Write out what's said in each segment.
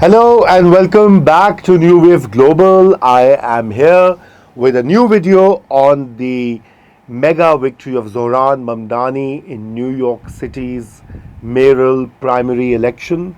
Hello and welcome back to New Wave Global. I am here with a new video on the mega victory of Zohran Mamdani in New York City's mayoral primary elections.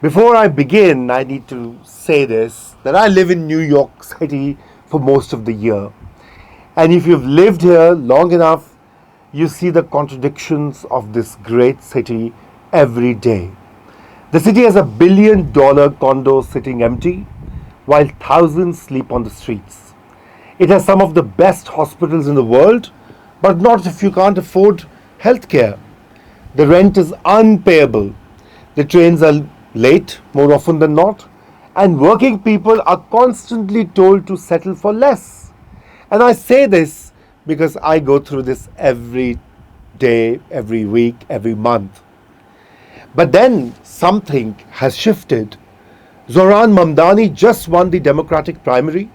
Before I begin, I need to say this, that I live in New York City for most of the year. And if you've lived here long enough, you see the contradictions of this great city every day. The city has $1 billion condo sitting empty, while thousands sleep on the streets. It has some of the best hospitals in the world, but not if you can't afford healthcare. The rent is unpayable. The trains are late more often than not, and working people are constantly told to settle for less. And I say this because I go through this every day, every week, every month. But then something has shifted. Zohran Mamdani just won the Democratic primary,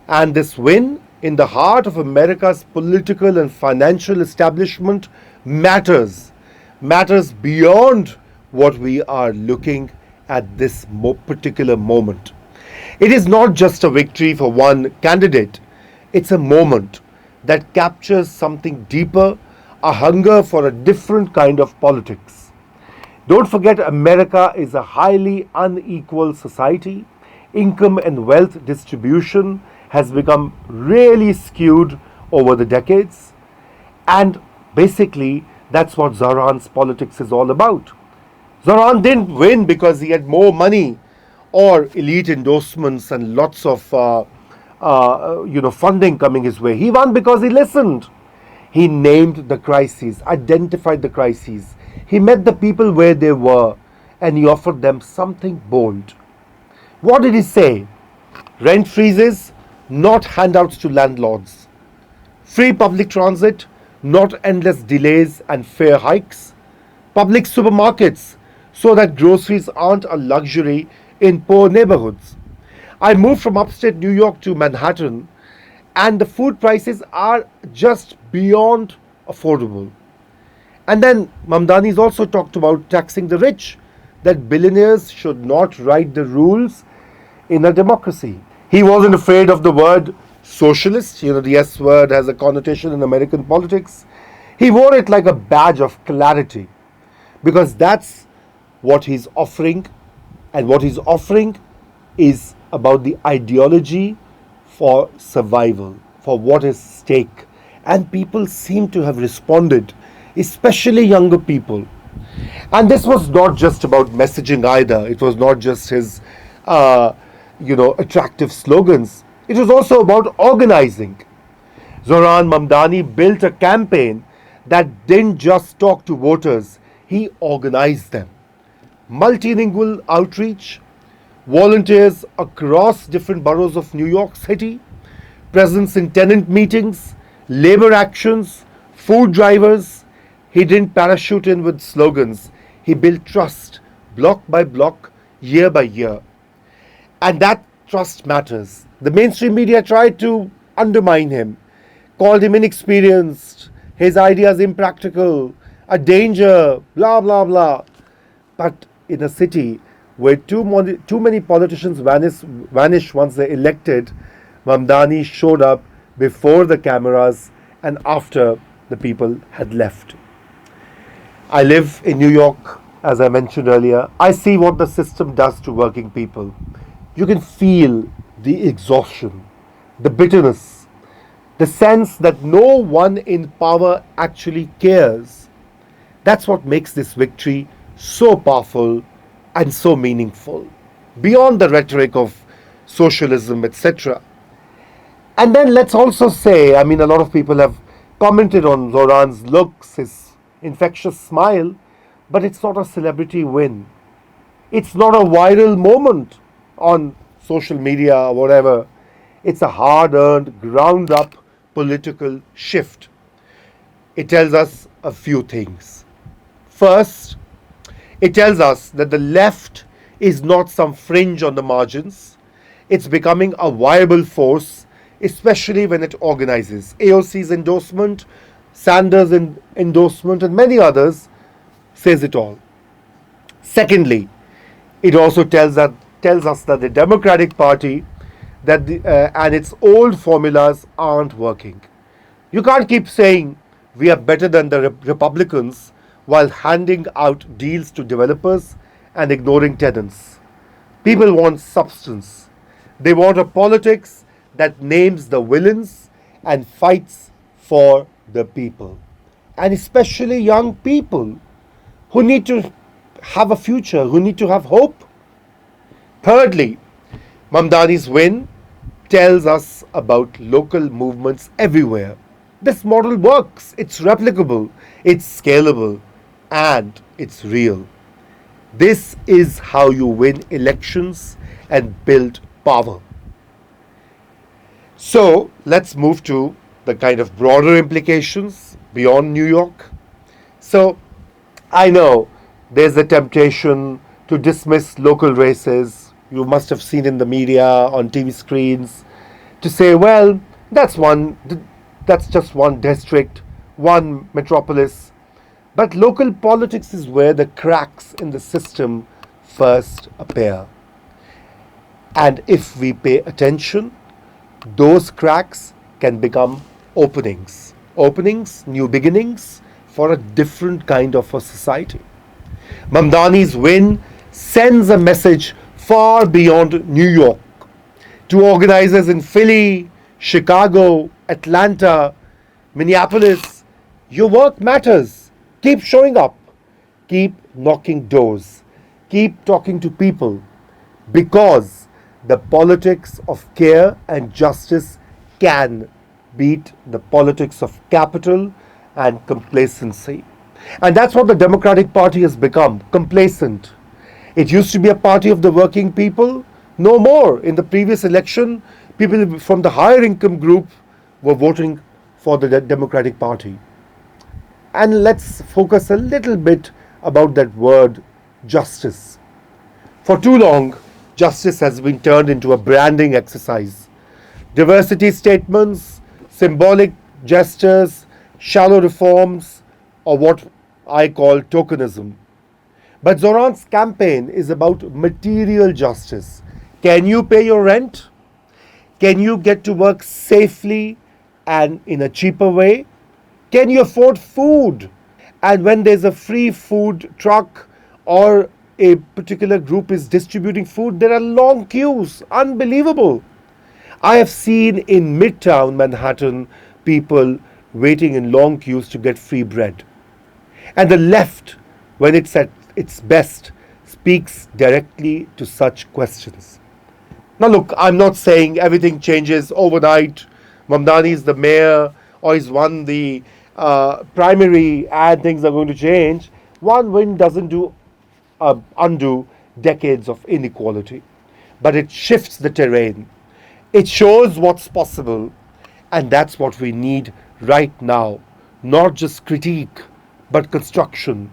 and this win in the heart of America's political and financial establishment matters beyond what we are looking at this particular moment. It is not just a victory for one candidate, it's a moment that captures something deeper, a hunger for a different kind of politics. Don't forget, America is a highly unequal society. Income and wealth distribution has become really skewed over the decades. And basically, that's what Zohran's politics is all about. Zohran didn't win because he had more money or elite endorsements and lots of funding coming his way. He won because he listened. He named the crises, identified the crises. He met the people where they were, and he offered them something bold. What did he say? Rent freezes, not handouts to landlords. Free public transit, not endless delays and fare hikes. Public supermarkets, so that groceries aren't a luxury in poor neighborhoods. I moved from upstate New York to Manhattan, and the food prices are just beyond affordable. And then Mamdani's also talked about taxing the rich, that billionaires should not write the rules in a democracy. He wasn't afraid of the word socialist. The S word has a connotation in American politics. He wore it like a badge of clarity, because that's what he's offering. And what he's offering is about the ideology for survival, for what is stake. And people seem to have responded, especially younger people. And this was not just about messaging either. It was not just his, attractive slogans. It was also about organizing. Zohran Mamdani built a campaign that didn't just talk to voters, he organized them. Multilingual outreach, volunteers across different boroughs of New York City, presence in tenant meetings, labor actions, food drivers. He didn't parachute in with slogans. He built trust, block by block, year by year. And that trust matters. The mainstream media tried to undermine him, called him inexperienced, his ideas impractical, a danger, blah, blah, blah. But in a city where too many politicians vanish once they're elected, Mamdani showed up before the cameras and after the people had left. I live in New York, as I mentioned earlier. I see what the system does to working people. You can feel the exhaustion, the bitterness, the sense that no one in power actually cares. That's what makes this victory so powerful and so meaningful, beyond the rhetoric of socialism, etc. And then let's also say, a lot of people have commented on Zohran's looks, his infectious smile, but it's not a celebrity win. It's not a viral moment on social media or whatever. It's a hard-earned, ground-up political shift. It tells us a few things. First, it tells us that the left is not some fringe on the margins. It's becoming a viable force, especially when it organizes. AOC's endorsement, Sanders' endorsement, and many others says it all. Secondly, It also tells us that the Democratic Party and its old formulas aren't working. You can't keep saying we are better than the Republicans while handing out deals to developers and ignoring tenants. People want substance. They want a politics that names the villains and fights for the people. And especially young people who need to have a future, who need to have hope. Thirdly, Mamdani's win tells us about local movements everywhere. This model works, it's replicable, it's scalable, and it's real. This is how you win elections and build power. So let's move to the kind of broader implications beyond New York. So I know there's a temptation to dismiss local races. You must have seen in the media, on TV screens, to say, well, that's just one district, one metropolis. But local politics is where the cracks in the system first appear. And if we pay attention, those cracks can become openings. Openings, new beginnings for a different kind of a society. Mamdani's win sends a message far beyond New York to organizers in Philly, Chicago, Atlanta, Minneapolis. Your work matters. Keep showing up. Keep knocking doors. Keep talking to people, because the politics of care and justice can beat the politics of capital and complacency. And that's what the Democratic Party has become, complacent. It used to be a party of the working people. No more. In the previous election, people from the higher income group were voting for the Democratic Party. And let's focus a little bit about that word, justice. For too long, justice has been turned into a branding exercise. Diversity statements, symbolic gestures, shallow reforms, or what I call tokenism. But Zohran's campaign is about material justice. Can you pay your rent? Can you get to work safely and in a cheaper way? Can you afford food? And when there's a free food truck or a particular group is distributing food, there are long queues. Unbelievable. I have seen in Midtown Manhattan people waiting in long queues to get free bread. And the left, when it's at its best, speaks directly to such questions. Now look, I'm not saying everything changes overnight. Mamdani is the mayor or he's won the primary and things are going to change. One win doesn't undo decades of inequality, but it shifts the terrain. It shows what's possible, and that's what we need right now. Not just critique, but construction.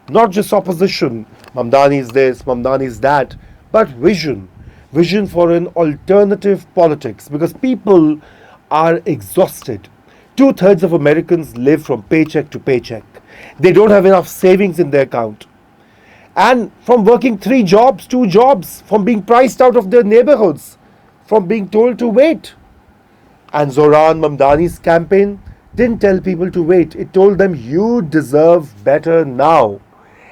Not just opposition. Mamdani is this, Mamdani is that, but vision. Vision for an alternative politics, because people are exhausted. 2/3 of Americans live from paycheck to paycheck. They don't have enough savings in their account. And from working 3 jobs, 2 jobs, from being priced out of their neighborhoods, from being told to wait. And Zohran Mamdani's campaign didn't tell people to wait. It told them you deserve better now.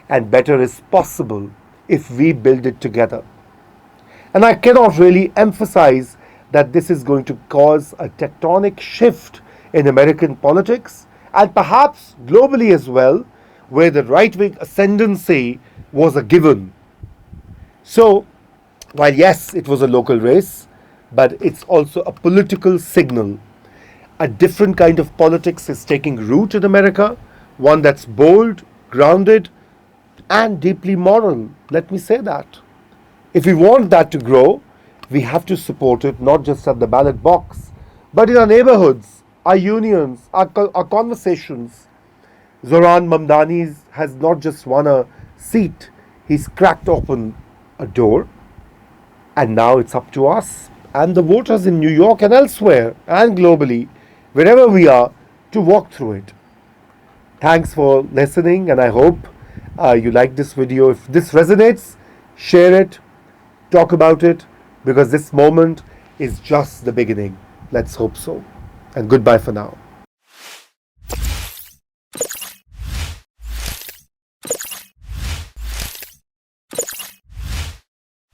And better is possible if we build it together. And I cannot really emphasize that this is going to cause a tectonic shift in American politics and perhaps globally as well, where the right-wing ascendancy was a given. So, while yes, it was a local race, but it's also a political signal. A different kind of politics is taking root in America, one that's bold, grounded, and deeply moral. Let me say that. If we want that to grow, we have to support it not just at the ballot box, but in our neighborhoods, our unions, our conversations. Zohran Mamdani has not just won a seat, he's cracked open a door. And now it's up to us and the voters in New York and elsewhere and globally, wherever we are, to walk through it. Thanks for listening, and I hope you like this video. If this resonates, Share it, talk about it, because this moment is just the beginning. Let's hope so. And goodbye for now.